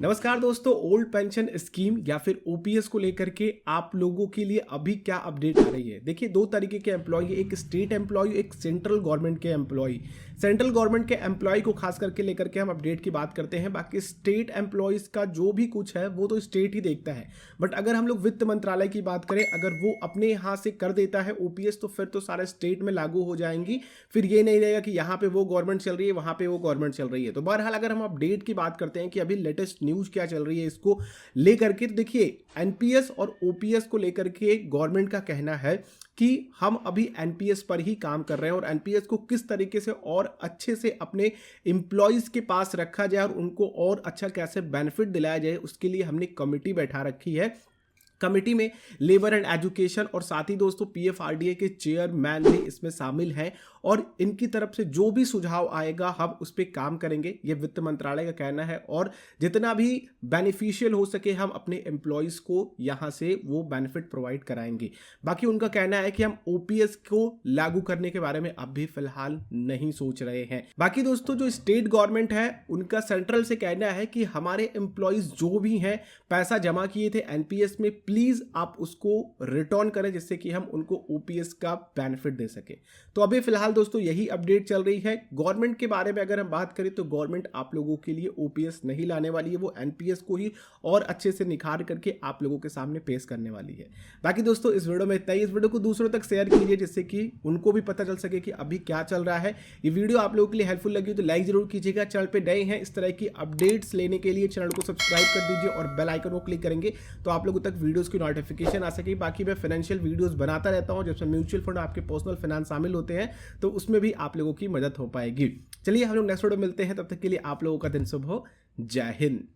नमस्कार दोस्तों, old pension scheme या फिर ओपीएस को लेकर के आप लोगों के लिए अभी क्या अपडेट आ रही है। देखिए, दो तरीके के एम्प्लॉय, एक स्टेट एम्प्लॉय, एक सेंट्रल गवर्नमेंट के एम्प्लॉय। सेंट्रल गवर्नमेंट के एम्प्लॉय को खास करके लेकर के हम अपडेट की बात करते हैं। बाकी स्टेट एम्प्लॉयज का जो भी कुछ है वो तो स्टेट ही देखता है। बट अगर हम लोग वित्त मंत्रालय की बात करें, अगर वो अपने यहाँ से कर देता है ओपीएस, तो फिर तो सारे स्टेट में लागू हो जाएंगी। फिर ये नहीं रहेगा कि यहाँ पे वो गवर्नमेंट चल रही है, वहाँ पे वो गवर्नमेंट चल रही है। तो बहरहाल अगर हम अपडेट की बात करते हैं कि अभी लेटेस्ट न्यूज़ क्या चल रही है इसको लेकर के, तो देखिए, एनपीएस और ओपीएस को लेकर के गवर्नमेंट का कहना है कि हम अभी एनपीएस पर ही काम कर रहे हैं और एनपीएस को किस तरीके से और अच्छे से अपने एम्प्लॉयज के पास रखा जाए और उनको और अच्छा कैसे बेनिफिट दिलाया जाए, उसके लिए हमने कमेटी बैठा रखी है। कमेटी में लेबर एंड एजुकेशन और साथ ही दोस्तों पीएफआरडीए के चेयरमैन भी इसमें शामिल हैं और इनकी तरफ से जो भी सुझाव आएगा हम उस पर काम करेंगे, ये वित्त मंत्रालय का कहना है। और जितना भी बेनिफिशियल हो सके हम अपने एम्प्लॉयज़ को यहाँ से वो बेनिफिट प्रोवाइड कराएंगे। बाकी उनका कहना है कि हम ओपीएस को लागू करने के बारे में अभी फिलहाल नहीं सोच रहे हैं। बाकी दोस्तों, जो स्टेट गवर्नमेंट है उनका सेंट्रल से कहना है कि हमारे एम्प्लॉयज़ जो भी हैं पैसा जमा किए थे एनपीएस में, प्लीज आप उसको रिटर्न करें जिससे कि हम उनको ओपीएस का बेनिफिट दे सके। तो अभी फिलहाल दोस्तों यही अपडेट चल रही है। गवर्नमेंट के बारे में अगर हम बात करें तो गवर्नमेंट आप लोगों के लिए ओपीएस नहीं लाने वाली है, वो एनपीएस को ही और अच्छे से निखार करके आप लोगों के सामने पेश करने वाली है। बाकी दोस्तों इस वीडियो में इतना ही। इस वीडियो को दूसरों तक शेयर कीजिए जिससे कि उनको भी पता चल सके कि अभी क्या चल रहा है। ये वीडियो आप लोगों के लिए हेल्पफुल लगी तो लाइक जरूर कीजिएगा। चैनल पे नए हैं, इस तरह की अपडेट्स लेने के लिए चैनल को सब्सक्राइब कर दीजिए और बेल आइकन को क्लिक करेंगे तो आप लोगों तक वीडियोस की नोटिफिकेशन आ सके। बाकी मैं फाइनेंशियल वीडियोस बनाता रहता हूं जिसमें म्यूचुअल फंड, आपके पर्सनल फाइनेंस शामिल होते हैं, तो उसमें भी आप लोगों की मदद हो पाएगी। चलिए हम लोग नेक्स्ट वीडियो मिलते हैं, तब तक के लिए आप लोगों का दिन शुभ हो। जय हिंद।